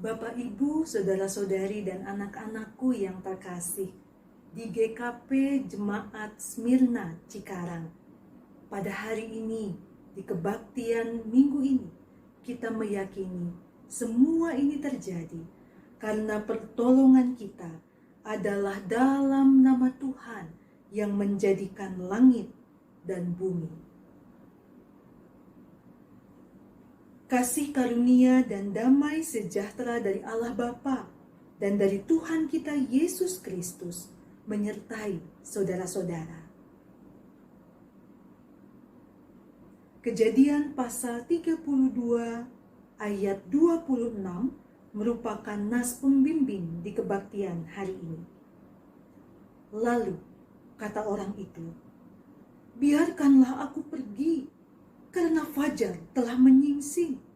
Bapak, Ibu, saudara-saudari, dan anak-anakku yang terkasih, di GKP Jemaat Smyrna Cikarang, pada hari ini, di kebaktian minggu ini, kita meyakini semua ini terjadi karena pertolongan kita adalah dalam nama Tuhan yang menjadikan langit dan bumi. Kasih karunia dan damai sejahtera dari Allah Bapa dan dari Tuhan kita Yesus Kristus menyertai saudara-saudara. Kejadian pasal 32 ayat 26 merupakan nas pembimbing di kebaktian hari ini. Lalu kata orang itu, "Biarkanlah aku pergi, karena fajar telah menyingsing."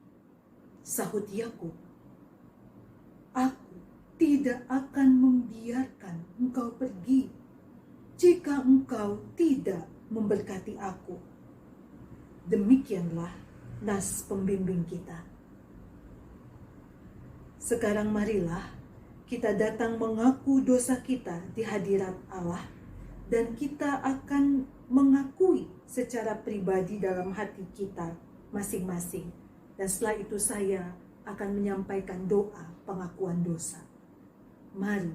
Sahut Yakub, "Aku tidak akan membiarkan engkau pergi jika engkau tidak memberkati aku." Demikianlah nas pembimbing kita. Sekarang marilah kita datang mengaku dosa kita di hadirat Allah, dan kita akan mengakui secara pribadi dalam hati kita masing-masing. Dan setelah itu saya akan menyampaikan doa pengakuan dosa. Mari,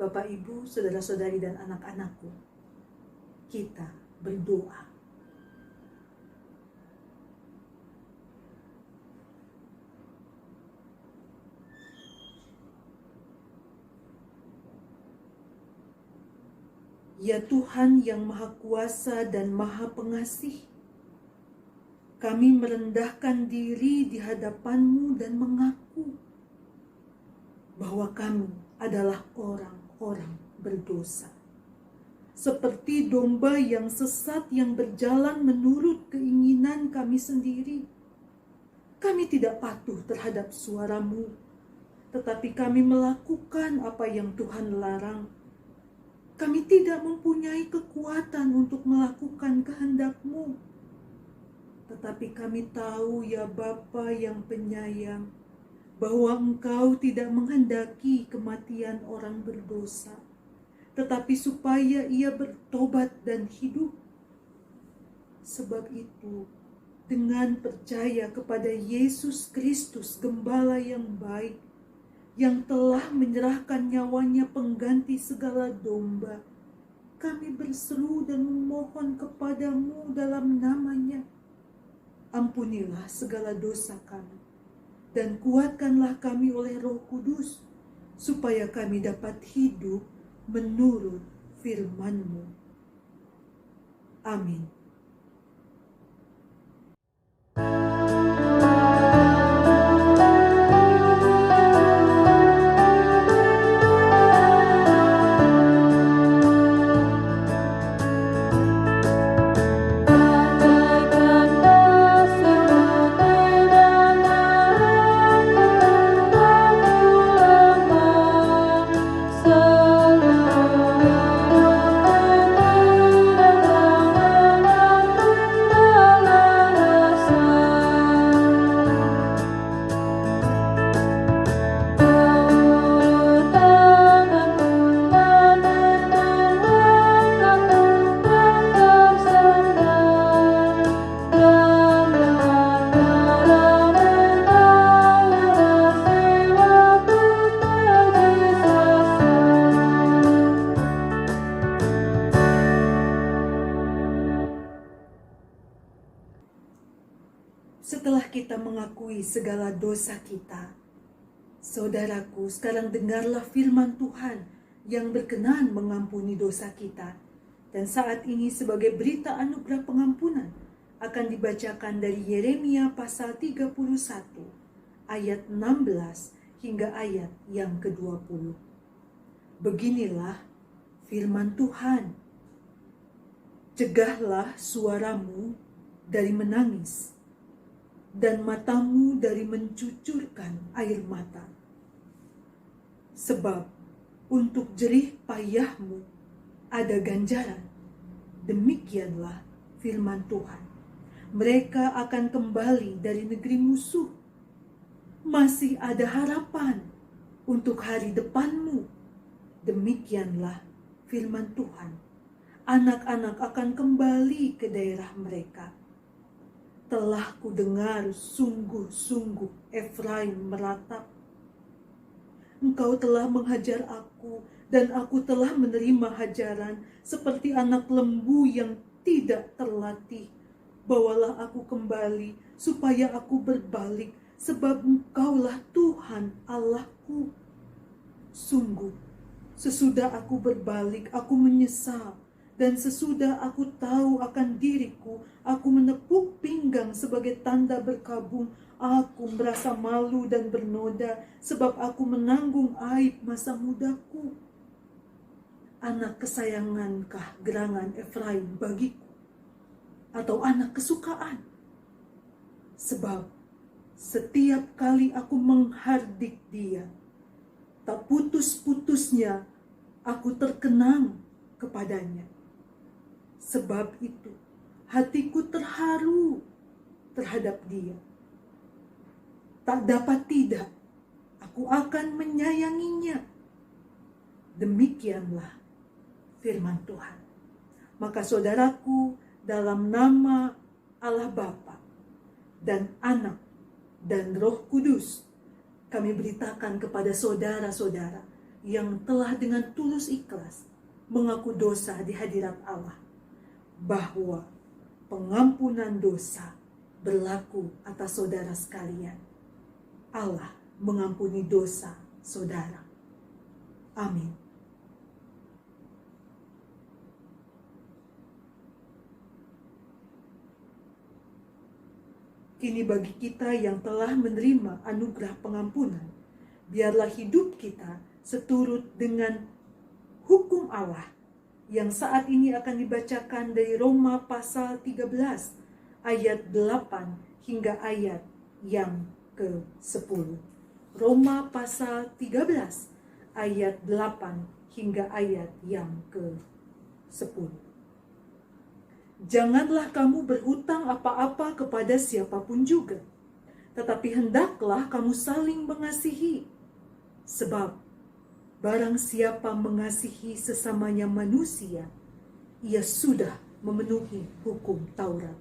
Bapak, Ibu, saudara-saudari, dan anak-anakku, kita berdoa. Ya Tuhan yang Maha Kuasa dan Maha Pengasih, kami merendahkan diri di hadapan-Mu dan mengaku bahwa kami adalah orang-orang berdosa. Seperti domba yang sesat yang berjalan menurut keinginan kami sendiri. Kami tidak patuh terhadap suara-Mu, tetapi kami melakukan apa yang Tuhan larang. Kami tidak mempunyai kekuatan untuk melakukan kehendak-Mu. Tetapi kami tahu, ya Bapa yang penyayang, bahwa Engkau tidak menghendaki kematian orang berdosa, tetapi supaya ia bertobat dan hidup. Sebab itu, dengan percaya kepada Yesus Kristus, Gembala yang baik, yang telah menyerahkan nyawanya pengganti segala domba, kami berseru dan memohon kepadamu dalam namanya. Ampunilah segala dosa kami, dan kuatkanlah kami oleh Roh Kudus, supaya kami dapat hidup menurut firman-Mu. Amin. Setelah kita mengakui segala dosa kita, saudaraku, sekarang dengarlah firman Tuhan yang berkenan mengampuni dosa kita. Dan saat ini sebagai berita anugerah pengampunan akan dibacakan dari Yeremia pasal 31 ayat 16 hingga ayat yang ke-20. Beginilah firman Tuhan. Cegahlah suaramu dari menangis, dan matamu dari mencucurkan air mata. Sebab untuk jerih payahmu ada ganjaran. Demikianlah firman Tuhan. Mereka akan kembali dari negeri musuh. Masih ada harapan untuk hari depanmu. Demikianlah firman Tuhan. Anak-anak akan kembali ke daerah mereka. Telah kudengar sungguh-sungguh Efraim meratap. Engkau telah menghajar aku, dan aku telah menerima hajaran seperti anak lembu yang tidak terlatih. Bawalah aku kembali, supaya aku berbalik, sebab Engkaulah Tuhan Allahku. Sungguh, sesudah aku berbalik, aku menyesal. Dan sesudah aku tahu akan diriku, aku menepuk pinggang sebagai tanda berkabung. Aku merasa malu dan bernoda, sebab aku menanggung aib masa mudaku. Anak kesayangankah gerangan Efraim bagiku? Atau anak kesukaan? Sebab setiap kali aku menghardik dia, tak putus-putusnya aku terkenang kepadanya. Sebab itu, hatiku terharu terhadap dia. Tak dapat tidak, aku akan menyayanginya. Demikianlah firman Tuhan. Maka saudaraku, dalam nama Allah Bapa dan Anak dan Roh Kudus, kami beritakan kepada saudara-saudara yang telah dengan tulus ikhlas mengaku dosa di hadirat Allah, bahwa pengampunan dosa berlaku atas saudara sekalian. Allah mengampuni dosa saudara. Amin. Kini bagi kita yang telah menerima anugerah pengampunan, biarlah hidup kita seturut dengan hukum Allah yang saat ini akan dibacakan dari Roma pasal 13 ayat 8 hingga ayat yang ke-10. Roma pasal 13 ayat 8 hingga ayat yang ke-10. Janganlah kamu berhutang apa-apa kepada siapapun juga, tetapi hendaklah kamu saling mengasihi. Sebab Barang siapa mengasihi sesamanya manusia, ia sudah memenuhi hukum Taurat.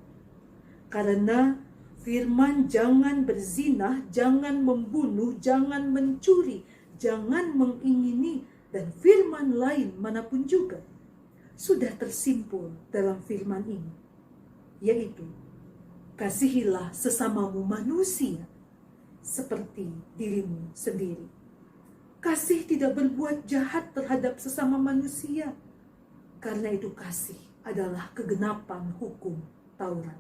Karena firman jangan berzina, jangan membunuh, jangan mencuri, jangan mengingini, dan firman lain manapun juga sudah tersimpul dalam firman ini, yaitu kasihilah sesamamu manusia seperti dirimu sendiri. Kasih tidak berbuat jahat terhadap sesama manusia. Karena itu kasih adalah kegenapan hukum Taurat.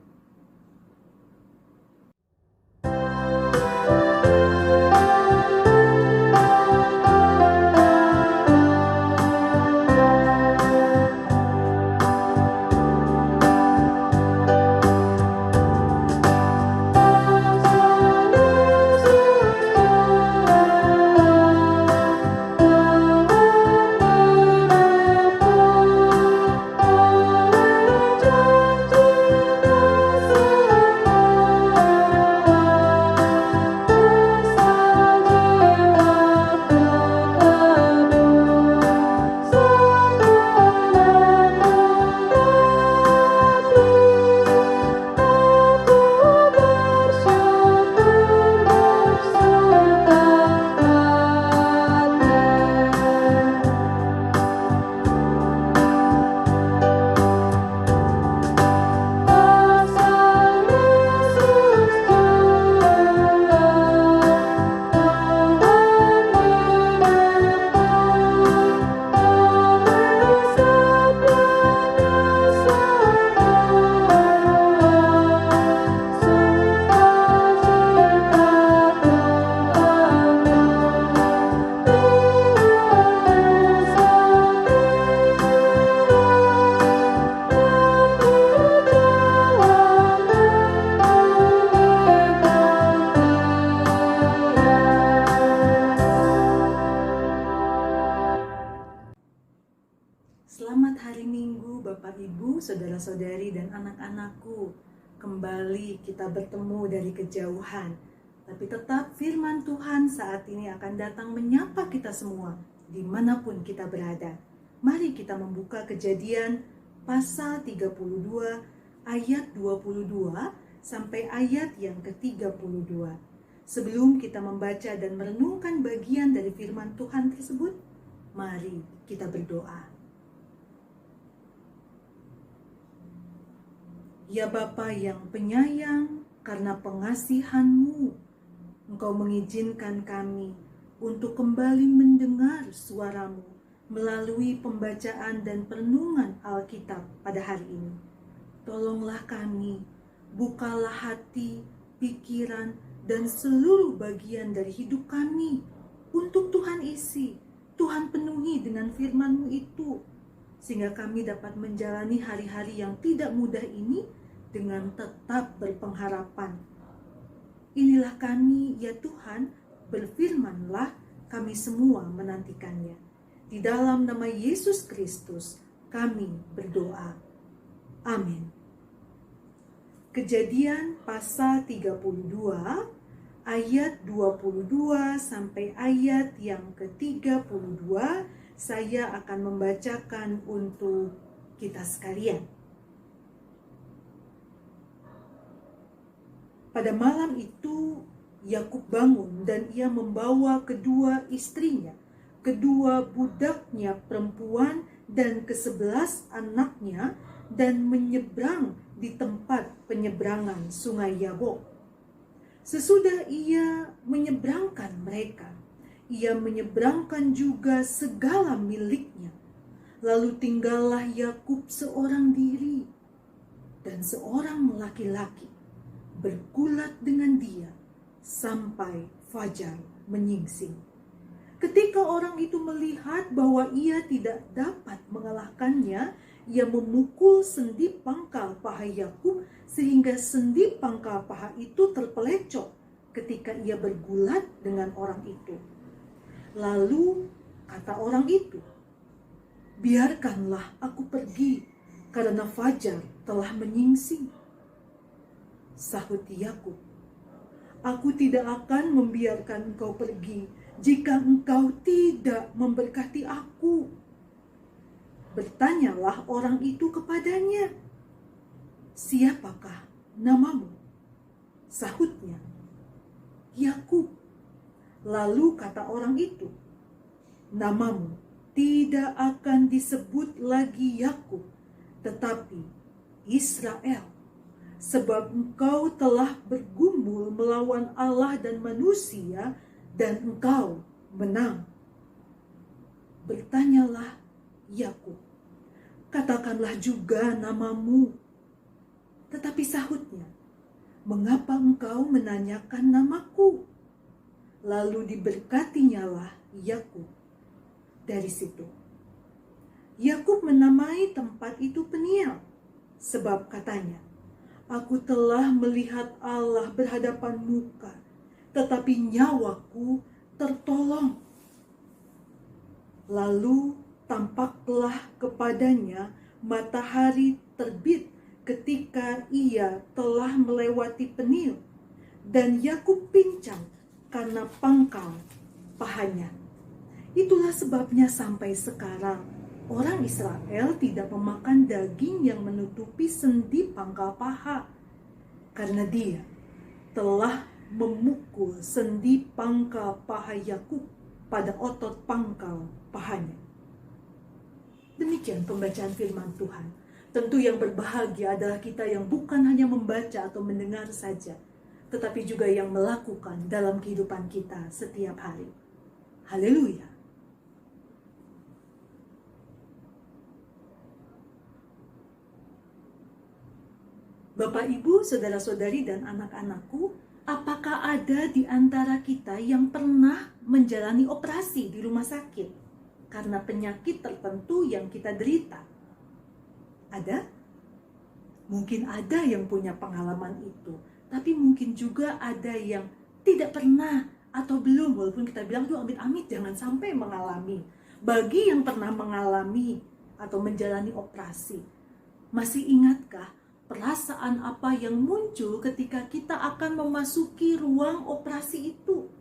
Selamat hari Minggu Bapak Ibu, saudara-saudari dan anak-anakku. Kembali kita bertemu dari kejauhan, tapi tetap firman Tuhan saat ini akan datang menyapa kita semua dimanapun kita berada. Mari kita membuka Kejadian pasal 32 ayat 22 sampai ayat yang ke-32. Sebelum kita membaca dan merenungkan bagian dari firman Tuhan tersebut, mari kita berdoa. Ya Bapa yang penyayang, karena pengasihan-Mu, Engkau mengizinkan kami untuk kembali mendengar suara-Mu melalui pembacaan dan perenungan Alkitab pada hari ini. Tolonglah kami, bukalah hati, pikiran, dan seluruh bagian dari hidup kami untuk Tuhan isi, Tuhan penuhi dengan firman-Mu itu, sehingga kami dapat menjalani hari-hari yang tidak mudah ini dengan tetap berpengharapan. Inilah kami, ya Tuhan, berfirmanlah, kami semua menantikannya. Di dalam nama Yesus Kristus, kami berdoa. Amin. Kejadian pasal 32, ayat 22 sampai ayat yang ke-32, saya akan membacakan untuk kita sekalian. Pada malam itu, Yakub bangun dan ia membawa kedua istrinya, kedua budaknya perempuan dan ke-11 anaknya, dan menyeberang di tempat penyeberangan sungai Yabok. Sesudah ia menyeberangkan mereka, ia menyeberangkan juga segala miliknya. Lalu tinggallah Yakub seorang diri, dan seorang laki-laki bergulat dengan dia sampai fajar menyingsing. Ketika orang itu melihat bahwa ia tidak dapat mengalahkannya, ia memukul sendi pangkal paha Yakub sehingga sendi pangkal paha itu terpelecok ketika ia bergulat dengan orang itu. Lalu kata orang itu, "Biarkanlah aku pergi, karena fajar telah menyingsing." Sahut Yakub, "Aku tidak akan membiarkan engkau pergi jika engkau tidak memberkati aku? Bertanyalah orang itu kepadanya, siapakah namamu? Sahutnya, Yakub. Lalu kata orang itu, namamu tidak akan disebut lagi Yakub, tetapi Israel, sebab engkau telah bergumul melawan Allah dan manusia, dan engkau menang. Bertanyalah Yakub, katakanlah juga namamu. Tetapi sahutnya, mengapa engkau menanyakan namaku? Lalu diberkatinyalah Yakub. Dari situ, Yakub menamai tempat itu Peniel, sebab katanya, aku telah melihat Allah berhadapan muka, tetapi nyawaku tertolong. Lalu tampaklah kepadanya matahari terbit ketika ia telah melewati Peniel, dan Yakub pincang karena pangkal pahanya. Itulah sebabnya sampai sekarang orang Israel tidak memakan daging yang menutupi sendi pangkal paha, karena dia telah memukul sendi pangkal paha Yakub pada otot pangkal pahanya. Demikian pembacaan firman Tuhan. Tentu yang berbahagia adalah kita yang bukan hanya membaca atau mendengar saja, tetapi juga yang melakukan dalam kehidupan kita setiap hari. Haleluya. Bapak, Ibu, saudara-saudari, dan anak-anakku, apakah ada di antara kita yang pernah menjalani operasi di rumah sakit karena penyakit tertentu yang kita derita? Ada? Mungkin ada yang punya pengalaman itu, tapi mungkin juga ada yang tidak pernah atau belum, walaupun kita bilang tuh amit-amit jangan sampai mengalami. Bagi yang pernah mengalami atau menjalani operasi, masih ingatkah perasaan apa yang muncul ketika kita akan memasuki ruang operasi itu?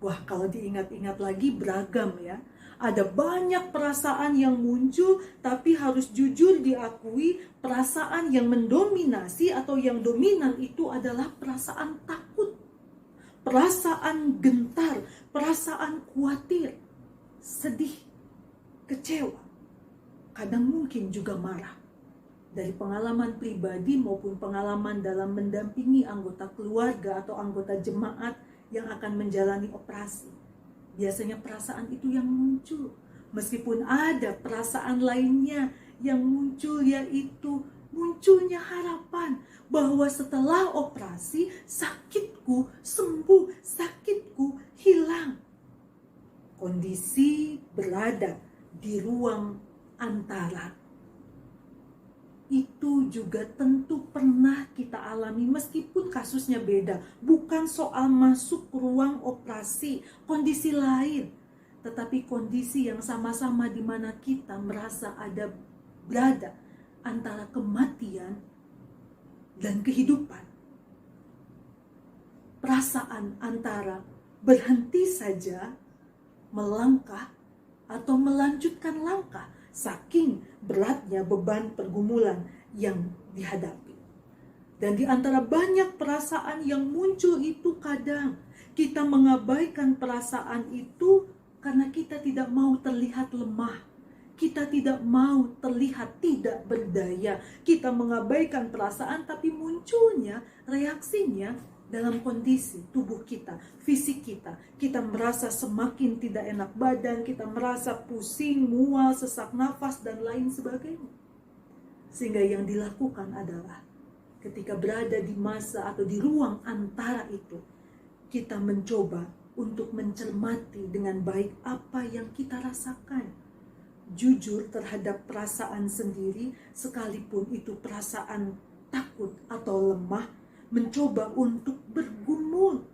Wah, kalau diingat-ingat lagi beragam ya. Ada banyak perasaan yang muncul, tapi harus jujur diakui, perasaan yang mendominasi atau yang dominan itu adalah perasaan takut, perasaan gentar, perasaan khawatir, sedih, kecewa, kadang mungkin juga marah. Dari pengalaman pribadi maupun pengalaman dalam mendampingi anggota keluarga atau anggota jemaat yang akan menjalani operasi, biasanya perasaan itu yang muncul. Meskipun ada perasaan lainnya yang muncul, yaitu munculnya harapan bahwa setelah operasi sakitku sembuh, sakitku hilang. Kondisi berada di ruang antara itu juga tentu pernah kita alami, meskipun kasusnya beda. Bukan soal masuk ruang operasi, kondisi lain, tetapi kondisi yang sama-sama di mana kita merasa ada berada antara kematian dan kehidupan. Perasaan antara berhenti saja, melangkah, atau melanjutkan langkah, saking beratnya beban pergumulan yang dihadapi. Dan di antara banyak perasaan yang muncul itu, kadang kita mengabaikan perasaan itu karena kita tidak mau terlihat lemah. Kita tidak mau terlihat tidak berdaya. Kita mengabaikan perasaan, tapi munculnya reaksinya dalam kondisi tubuh kita, fisik kita. Kita merasa semakin tidak enak badan, kita merasa pusing, mual, sesak nafas, dan lain sebagainya. Sehingga yang dilakukan adalah ketika berada di masa atau di ruang antara itu, kita mencoba untuk mencermati dengan baik apa yang kita rasakan. Jujur terhadap perasaan sendiri, sekalipun itu perasaan takut atau lemah, mencoba untuk bergumul,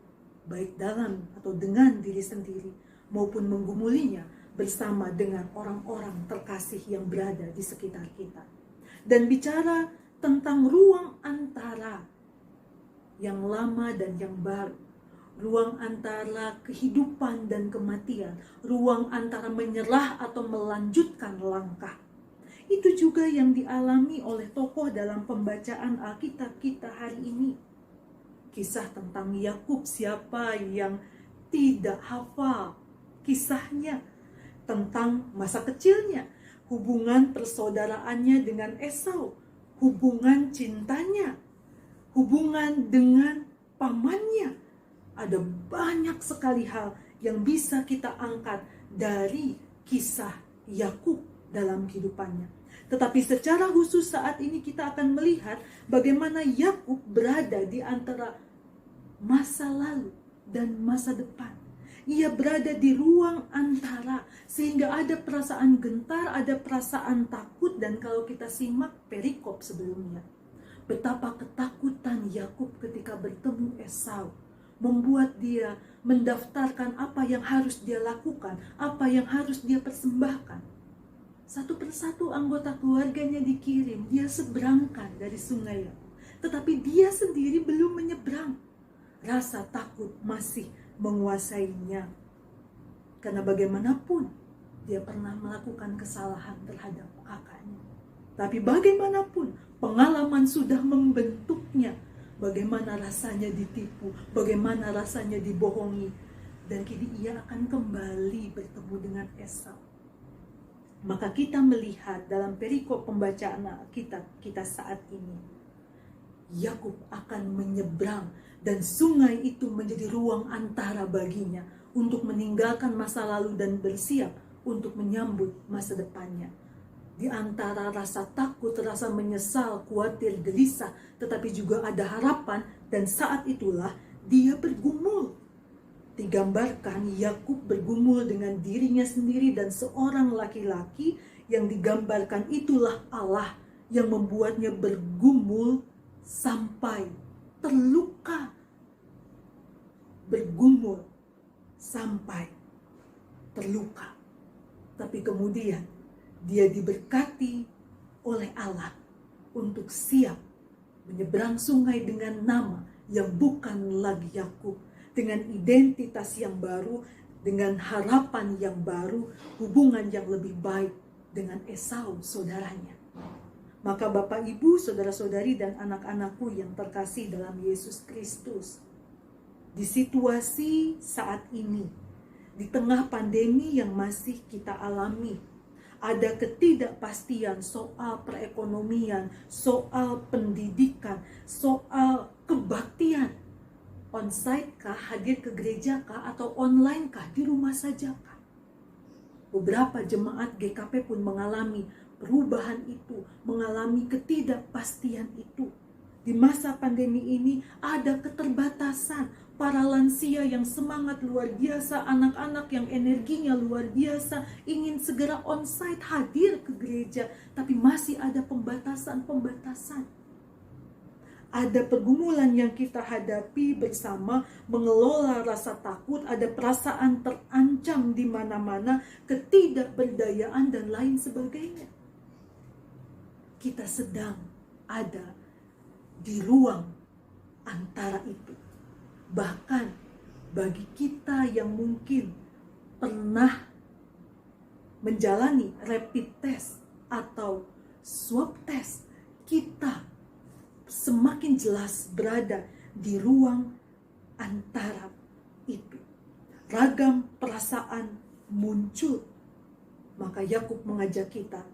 baik dalam atau dengan diri sendiri, maupun menggumulinya bersama dengan orang-orang terkasih yang berada di sekitar kita. Dan bicara tentang ruang antara yang lama dan yang baru, ruang antara kehidupan dan kematian, ruang antara menyerah atau melanjutkan langkah. Itu juga yang dialami oleh tokoh dalam pembacaan Alkitab kita hari ini. Kisah tentang Yakub, siapa yang tidak hafal kisahnya, tentang masa kecilnya, hubungan persaudaraannya dengan Esau, hubungan cintanya, hubungan dengan pamannya. Ada banyak sekali hal yang bisa kita angkat dari kisah Yakub dalam kehidupannya. Tetapi secara khusus saat ini kita akan melihat bagaimana Yakub berada di antara masa lalu dan masa depan. Ia berada di ruang antara, sehingga ada perasaan gentar, ada perasaan takut. Dan kalau kita simak perikop sebelumnya, betapa ketakutan Yakub ketika bertemu Esau membuat dia mendaftarkan apa yang harus dia lakukan, apa yang harus dia persembahkan. Satu persatu anggota keluarganya dikirim, dia seberangkan dari sungai, tetapi dia sendiri belum menyeberang. Rasa takut masih menguasainya, karena bagaimanapun dia pernah melakukan kesalahan terhadap kakaknya. Tapi bagaimanapun pengalaman sudah membentuknya, bagaimana rasanya ditipu, bagaimana rasanya dibohongi, dan kini ia akan kembali bertemu dengan Esau. Maka kita melihat dalam perikop pembacaan kita saat ini, Yakub akan menyeberang, dan sungai itu menjadi ruang antara baginya untuk meninggalkan masa lalu dan bersiap untuk menyambut masa depannya. Di antara rasa takut, rasa menyesal, khawatir, gelisah, tetapi juga ada harapan, dan saat itulah dia bergumul. Digambarkan Yakub bergumul dengan dirinya sendiri, dan seorang laki-laki yang digambarkan itulah Allah yang membuatnya bergumul sampai terluka. Bergumul sampai terluka. Tapi kemudian dia diberkati oleh Allah untuk siap menyeberang sungai dengan nama yang bukan lagi Yakub, dengan identitas yang baru, dengan harapan yang baru, hubungan yang lebih baik dengan Esau saudaranya. Maka Bapak, Ibu, saudara-saudari, dan anak-anakku yang terkasih dalam Yesus Kristus, di situasi saat ini, di tengah pandemi yang masih kita alami, ada ketidakpastian soal perekonomian, soal pendidikan, soal kebaktian. Onsite kah, hadir ke gereja kah, atau online kah, di rumah saja kah? Beberapa jemaat GKP pun mengalami perubahan itu, mengalami ketidakpastian itu. Di masa pandemi ini ada keterbatasan. Para lansia yang semangat luar biasa, anak-anak yang energinya luar biasa, ingin segera onsite hadir ke gereja, tapi masih ada pembatasan-pembatasan. Ada pergumulan yang kita hadapi bersama, mengelola rasa takut, ada perasaan terancam di mana-mana, ketidakberdayaan, dan lain sebagainya. Kita sedang ada di ruang antara itu. Bahkan bagi kita yang mungkin pernah menjalani rapid test atau swab test, kita semakin jelas berada di ruang antara itu. Ragam perasaan muncul. Maka Yakub mengajak kita,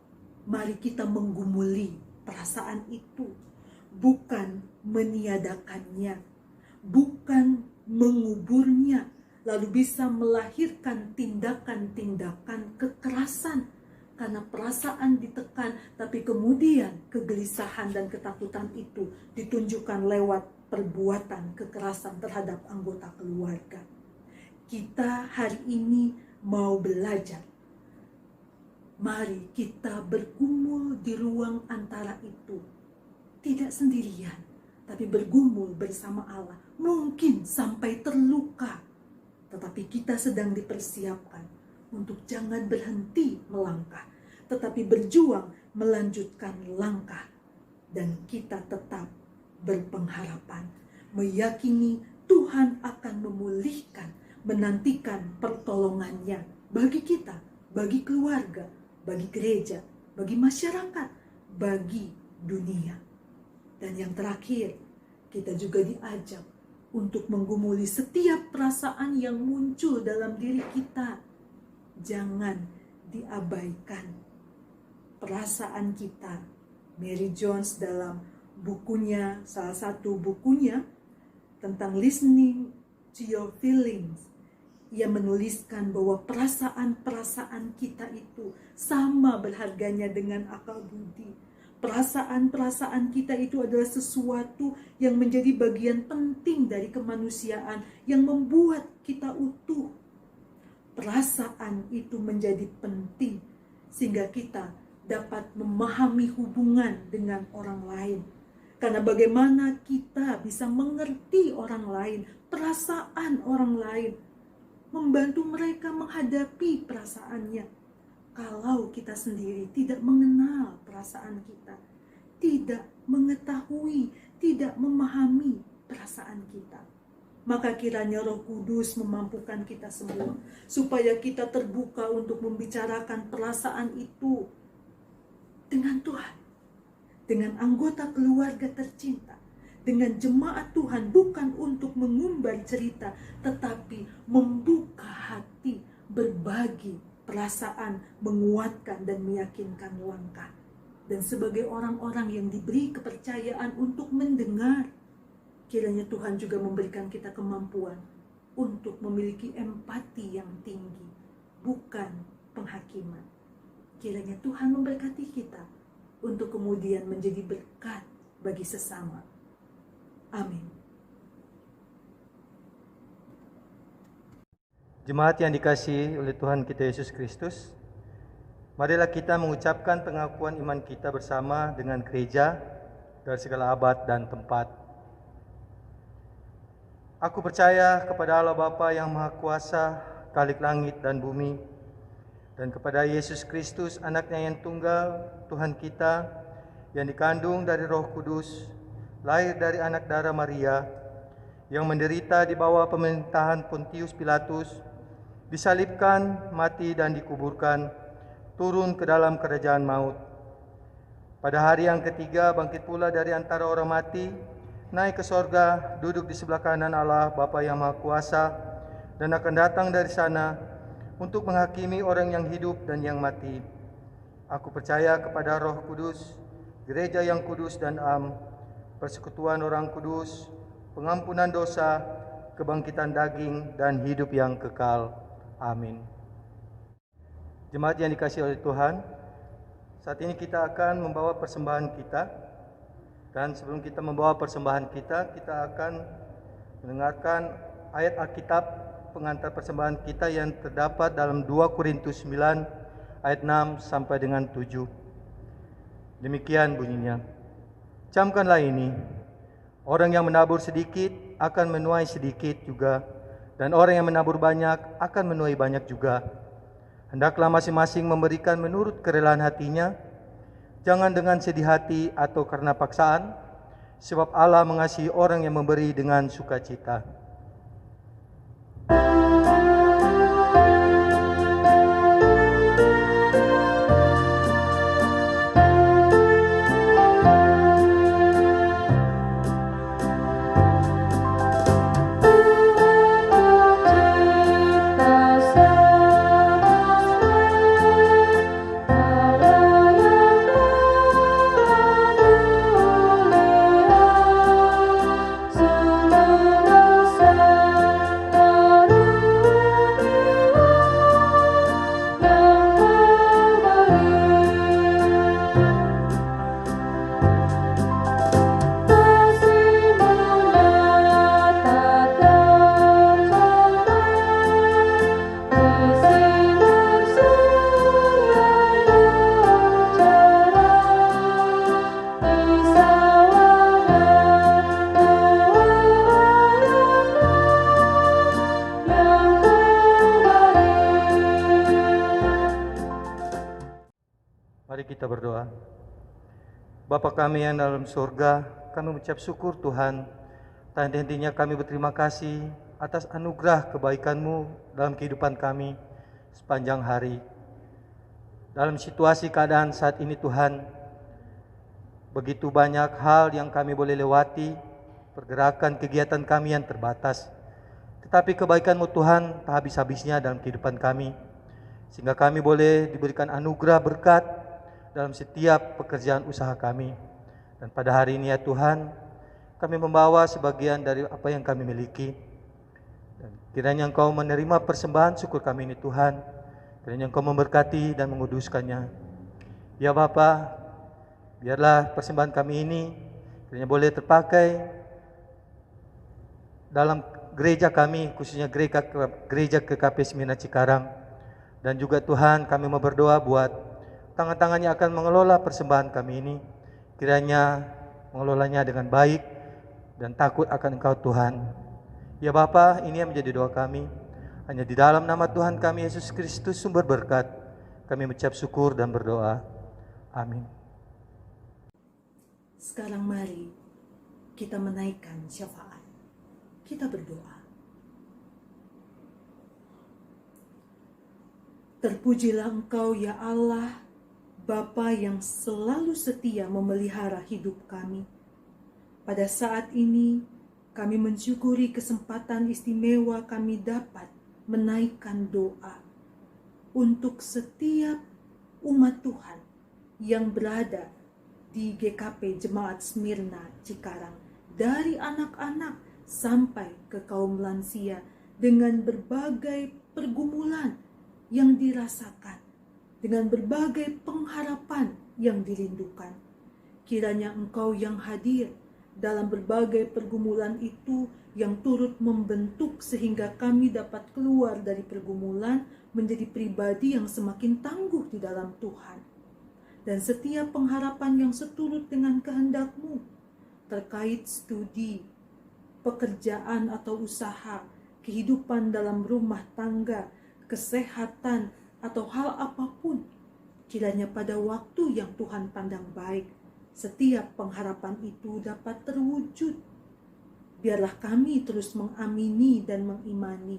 mari kita menggumuli perasaan itu, bukan meniadakannya, bukan menguburnya, lalu bisa melahirkan tindakan-tindakan kekerasan karena perasaan ditekan, tapi kemudian kegelisahan dan ketakutan itu ditunjukkan lewat perbuatan kekerasan terhadap anggota keluarga. Kita hari ini mau belajar. Mari kita bergumul di ruang antara itu, tidak sendirian, tapi bergumul bersama Allah. Mungkin sampai terluka, tetapi kita sedang dipersiapkan untuk jangan berhenti melangkah, tetapi berjuang melanjutkan langkah. Dan kita tetap berpengharapan, meyakini Tuhan akan memulihkan, menantikan pertolongannya bagi kita, bagi keluarga, bagi gereja, bagi masyarakat, bagi dunia. Dan yang terakhir, kita juga diajak untuk menggumuli setiap perasaan yang muncul dalam diri kita. Jangan diabaikan perasaan kita. Mary Jones dalam bukunya, salah satu bukunya tentang listening to your feelings, ia menuliskan bahwa perasaan-perasaan kita itu sama berharganya dengan akal budi. Perasaan-perasaan kita itu adalah sesuatu yang menjadi bagian penting dari kemanusiaan yang membuat kita utuh. Perasaan itu menjadi penting sehingga kita dapat memahami hubungan dengan orang lain. Karena bagaimana kita bisa mengerti orang lain, perasaan orang lain, membantu mereka menghadapi perasaannya. Kalau kita sendiri tidak mengenal perasaan kita, tidak mengetahui, tidak memahami perasaan kita, maka kiranya Roh Kudus memampukan kita semua supaya kita terbuka untuk membicarakan perasaan itu dengan Tuhan, dengan anggota keluarga tercinta, dengan jemaat Tuhan, bukan untuk mengumbar cerita, tetapi membuka hati, berbagi perasaan, menguatkan dan meyakinkan langkah. Dan sebagai orang-orang yang diberi kepercayaan untuk mendengar, kiranya Tuhan juga memberikan kita kemampuan untuk memiliki empati yang tinggi, bukan penghakiman. Kiranya Tuhan memberkati kita untuk kemudian menjadi berkat bagi sesama. Amin. Jemaat yang dikasihi oleh Tuhan kita Yesus Kristus, marilah kita mengucapkan pengakuan iman kita bersama dengan gereja dari segala abad dan tempat. Aku percaya kepada Allah Bapa yang Maha Kuasa, Khalik langit dan bumi, dan kepada Yesus Kristus, anaknya yang tunggal, Tuhan kita, yang dikandung dari Roh Kudus, lahir dari anak darah Maria, yang menderita di bawah pemerintahan Pontius Pilatus, disalibkan, mati dan dikuburkan, turun ke dalam kerajaan maut. Pada hari yang ketiga bangkit pula dari antara orang mati, naik ke sorga, duduk di sebelah kanan Allah Bapa yang Maha Kuasa, dan akan datang dari sana untuk menghakimi orang yang hidup dan yang mati. Aku percaya kepada Roh Kudus, gereja yang kudus dan am, persekutuan orang kudus, pengampunan dosa, kebangkitan daging, dan hidup yang kekal. Amin. Jemaat yang dikasihi oleh Tuhan, saat ini kita akan membawa persembahan kita. Dan sebelum kita membawa persembahan kita, kita akan mendengarkan ayat Alkitab pengantar persembahan kita yang terdapat dalam 2 Korintus 9 ayat 6 sampai dengan 7. Demikian bunyinya. Camkanlah ini, orang yang menabur sedikit akan menuai sedikit juga, dan orang yang menabur banyak akan menuai banyak juga. Hendaklah masing-masing memberikan menurut kerelaan hatinya, jangan dengan sedih hati atau karena paksaan, sebab Allah mengasihi orang yang memberi dengan sukacita. Mari kita berdoa. Bapa kami yang dalam surga, kami mengucap syukur Tuhan Tak henti-hentinya kami berterima kasih atas anugerah kebaikan-Mu dalam kehidupan kami sepanjang hari. Dalam situasi keadaan saat ini Tuhan, begitu banyak hal yang kami boleh lewati, pergerakan kegiatan kami yang terbatas. Tetapi kebaikan-Mu Tuhan tak habis-habisnya dalam kehidupan kami, sehingga kami boleh diberikan anugerah berkat dalam setiap pekerjaan usaha kami. Dan pada hari ini ya Tuhan, kami membawa sebagian dari apa yang kami miliki. Dan kiranya Engkau menerima persembahan syukur kami ini Tuhan. Kiranya Engkau memberkati dan menguduskannya. Ya Bapa, biarlah persembahan kami ini kiranya boleh terpakai dalam gereja kami, khususnya gereja KKP Smyrna Cikarang. Dan juga Tuhan, kami mau berdoa buat tangan-tangannya akan mengelola persembahan kami ini. Kiranya mengelolanya dengan baik dan takut akan Engkau Tuhan. Ya Bapa, ini yang menjadi doa kami. Hanya di dalam nama Tuhan kami Yesus Kristus sumber berkat, kami mengucap syukur dan berdoa. Amin. Sekarang mari kita menaikkan syafaat. Kita berdoa. Terpujilah Engkau ya Allah, Bapa yang selalu setia memelihara hidup kami. Pada saat ini, kami mensyukuri kesempatan istimewa kami dapat menaikkan doa untuk setiap umat Tuhan yang berada di GKP Jemaat Smyrna Cikarang, dari anak-anak sampai ke kaum lansia, dengan berbagai pergumulan yang dirasakan, dengan berbagai pengharapan yang dirindukan. Kiranya Engkau yang hadir dalam berbagai pergumulan itu, yang turut membentuk sehingga kami dapat keluar dari pergumulan menjadi pribadi yang semakin tangguh di dalam Tuhan. Dan setiap pengharapan yang seturut dengan kehendak-Mu terkait studi, pekerjaan atau usaha, kehidupan dalam rumah tangga, kesehatan, atau hal apapun, kiranya pada waktu yang Tuhan pandang baik, setiap pengharapan itu dapat terwujud. Biarlah kami terus mengamini dan mengimani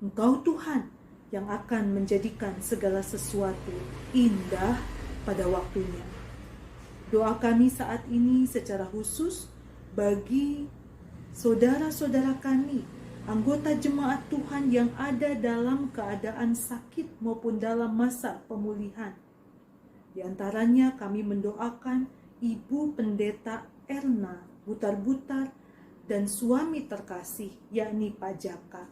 Engkau Tuhan yang akan menjadikan segala sesuatu indah pada waktunya. Doa kami saat ini secara khusus bagi saudara-saudara kami, anggota jemaat Tuhan yang ada dalam keadaan sakit maupun dalam masa pemulihan. Di antaranya kami mendoakan Ibu Pendeta Erna Butar-Butar dan suami terkasih yakni Pak Jaka,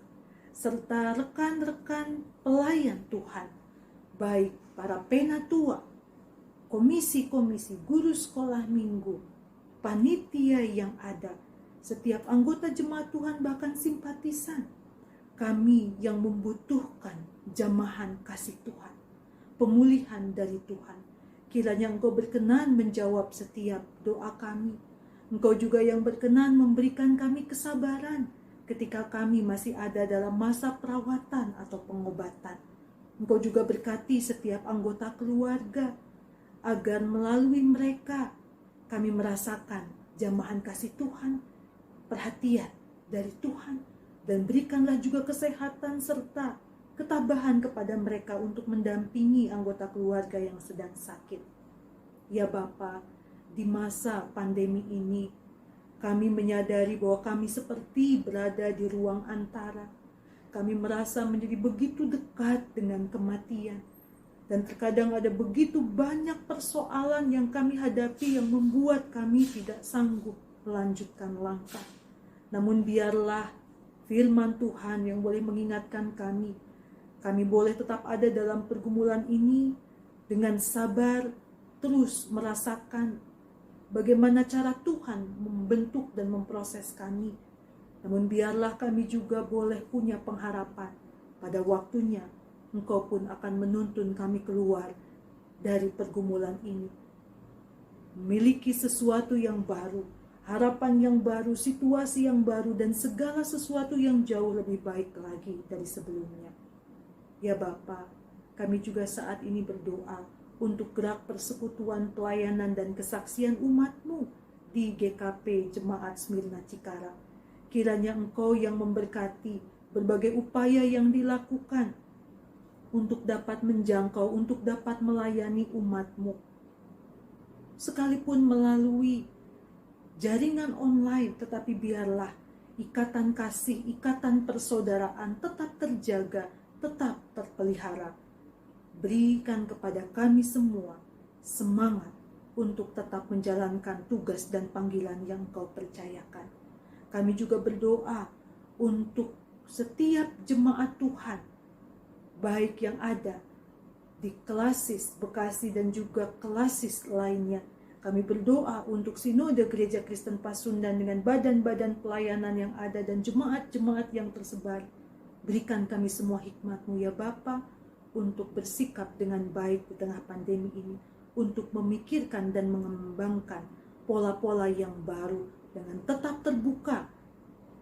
serta rekan-rekan pelayan Tuhan, baik para penatua, komisi-komisi guru sekolah minggu, panitia yang ada, setiap anggota jemaat Tuhan, bahkan simpatisan kami yang membutuhkan jamahan kasih Tuhan, pemulihan dari Tuhan. Kiranya Engkau berkenan menjawab setiap doa kami. Engkau juga yang berkenan memberikan kami kesabaran ketika kami masih ada dalam masa perawatan atau pengobatan. Engkau juga berkati setiap anggota keluarga, agar melalui mereka kami merasakan jamahan kasih Tuhan, perhatian dari Tuhan, dan berikanlah juga kesehatan serta ketabahan kepada mereka untuk mendampingi anggota keluarga yang sedang sakit. Ya Bapa, di masa pandemi ini, kami menyadari bahwa kami seperti berada di ruang antara. Kami merasa menjadi begitu dekat dengan kematian. Dan terkadang ada begitu banyak persoalan yang kami hadapi yang membuat kami tidak sanggup melanjutkan langkah. Namun biarlah firman Tuhan yang boleh mengingatkan kami boleh tetap ada dalam pergumulan ini dengan sabar, terus merasakan bagaimana cara Tuhan membentuk dan memproses kami. Namun biarlah kami juga boleh punya pengharapan pada waktunya Engkau pun akan menuntun kami keluar dari pergumulan ini, memiliki sesuatu yang baru, harapan yang baru, situasi yang baru, dan segala sesuatu yang jauh lebih baik lagi dari sebelumnya. Ya Bapa, kami juga saat ini berdoa untuk gerak persekutuan pelayanan dan kesaksian umat-Mu di GKP Jemaat Smyrna Cikarang. Kiranya Engkau yang memberkati berbagai upaya yang dilakukan untuk dapat menjangkau, untuk dapat melayani umat-Mu. Sekalipun melalui jaringan online, tetapi biarlah ikatan kasih, ikatan persaudaraan tetap terjaga, tetap terpelihara. Berikan kepada kami semua semangat untuk tetap menjalankan tugas dan panggilan yang Engkau percayakan. Kami juga berdoa untuk setiap jemaat Tuhan, baik yang ada di Kelasis Bekasi dan juga Kelasis lainnya. Kami berdoa untuk Sinode Gereja Kristen Pasundan dengan badan-badan pelayanan yang ada dan jemaat-jemaat yang tersebar. Berikan kami semua hikmat-Mu ya Bapa, untuk bersikap dengan baik di tengah pandemi ini, untuk memikirkan dan mengembangkan pola-pola yang baru dengan tetap terbuka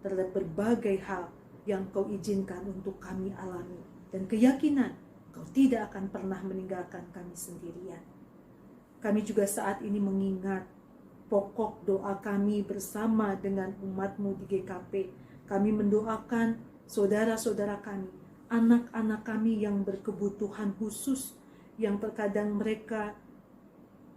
terhadap berbagai hal yang Kau izinkan untuk kami alami, dan keyakinan Kau tidak akan pernah meninggalkan kami sendirian. Kami juga saat ini mengingat pokok doa kami bersama dengan umat-Mu di GKP. Kami mendoakan saudara-saudara kami, anak-anak kami yang berkebutuhan khusus, yang terkadang mereka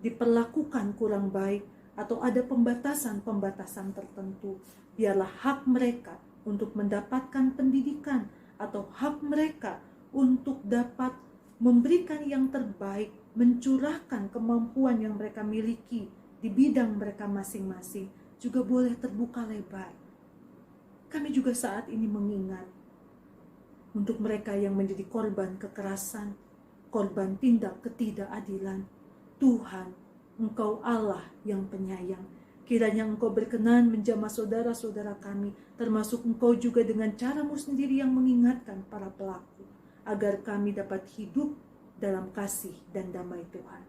diperlakukan kurang baik atau ada pembatasan-pembatasan tertentu. Biarlah hak mereka untuk mendapatkan pendidikan atau hak mereka untuk dapat memberikan yang terbaik, mencurahkan kemampuan yang mereka miliki di bidang mereka masing-masing juga boleh terbuka lebar. Kami juga saat ini mengingat untuk mereka yang menjadi korban kekerasan, korban tindak ketidakadilan. Tuhan, Engkau Allah yang penyayang. Kiranya Engkau berkenan menjamah saudara-saudara kami, termasuk Engkau juga dengan cara-Mu sendiri yang mengingatkan para pelaku, agar kami dapat hidup dalam kasih dan damai Tuhan.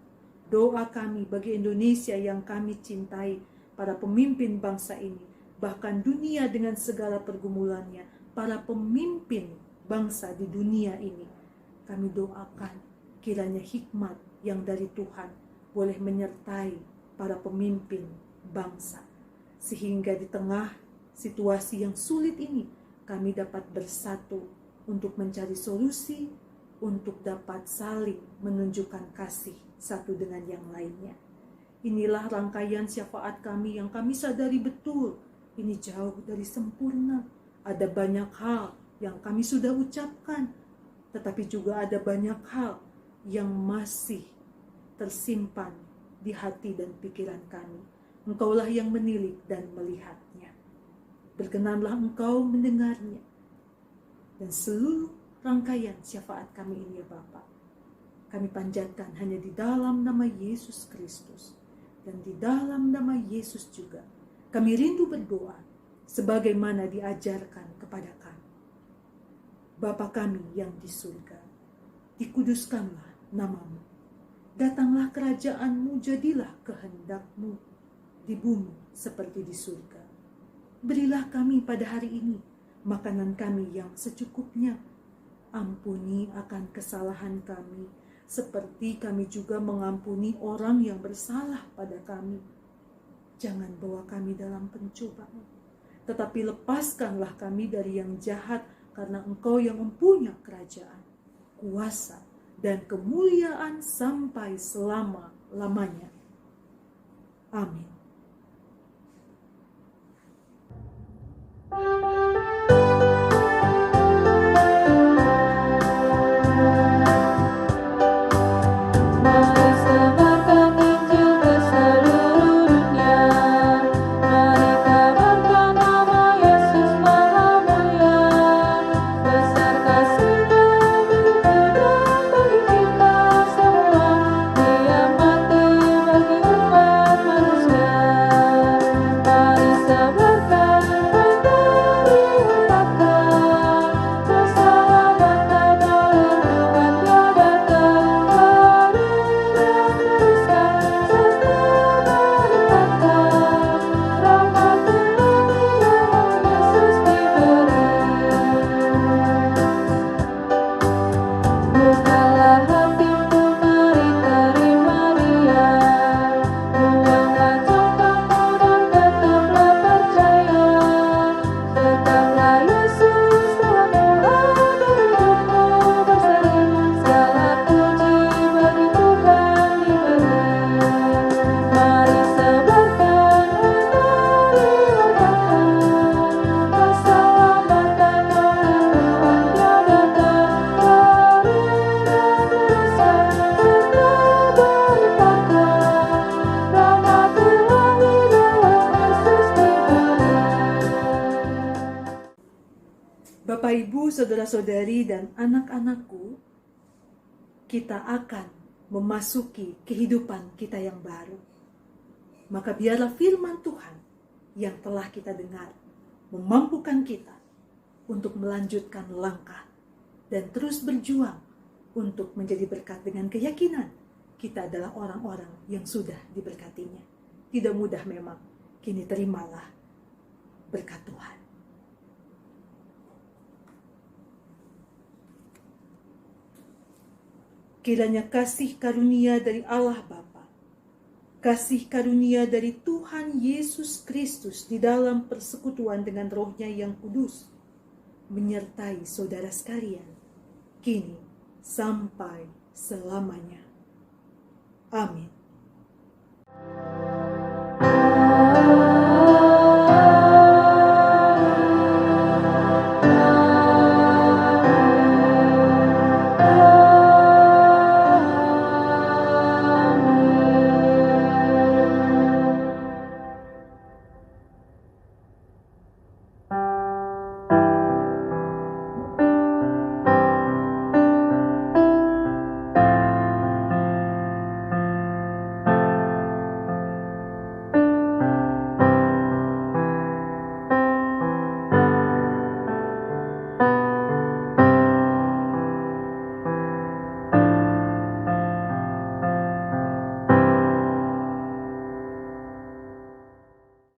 Doa kami bagi Indonesia yang kami cintai, para pemimpin bangsa ini, bahkan dunia dengan segala pergumulannya, para pemimpin bangsa di dunia ini, kami doakan kiranya hikmat yang dari Tuhan boleh menyertai para pemimpin bangsa, sehingga di tengah situasi yang sulit ini kami dapat bersatu untuk mencari solusi, untuk dapat saling menunjukkan kasih satu dengan yang lainnya. Inilah rangkaian syafaat kami yang kami sadari betul ini jauh dari sempurna. Ada banyak hal yang kami sudah ucapkan, tetapi juga ada banyak hal yang masih tersimpan di hati dan pikiran kami. Engkaulah yang menilik dan melihatnya. Berkenanlah Engkau mendengarnya. Dan seluruh rangkaian syafaat kami ini ya Bapa, kami panjatkan hanya di dalam nama Yesus Kristus. Dan di dalam nama Yesus juga kami rindu berdoa sebagaimana diajarkan kepada kami. Bapa kami yang di surga, dikuduskanlah nama-Mu. Datanglah kerajaan-Mu, jadilah kehendak-Mu di bumi seperti di surga. Berilah kami pada hari ini makanan kami yang secukupnya. Ampuni akan kesalahan kami, seperti kami juga mengampuni orang yang bersalah pada kami. Jangan bawa kami dalam pencobaan, tetapi lepaskanlah kami dari yang jahat, karena Engkau yang mempunyai kerajaan, kuasa, dan kemuliaan sampai selama-lamanya. Amin. saudara-saudari dan anak-anakku, kita akan memasuki kehidupan kita yang baru. Maka biarlah firman Tuhan yang telah kita dengar memampukan kita untuk melanjutkan langkah dan terus berjuang untuk menjadi berkat dengan keyakinan kita adalah orang-orang yang sudah diberkatinya. Tidak mudah memang, kini terimalah berkat Tuhan. Kiranya kasih karunia dari Allah Bapa, kasih karunia dari Tuhan Yesus Kristus di dalam persekutuan dengan Roh-Nya yang kudus, menyertai saudara sekalian, kini sampai selamanya. Amin.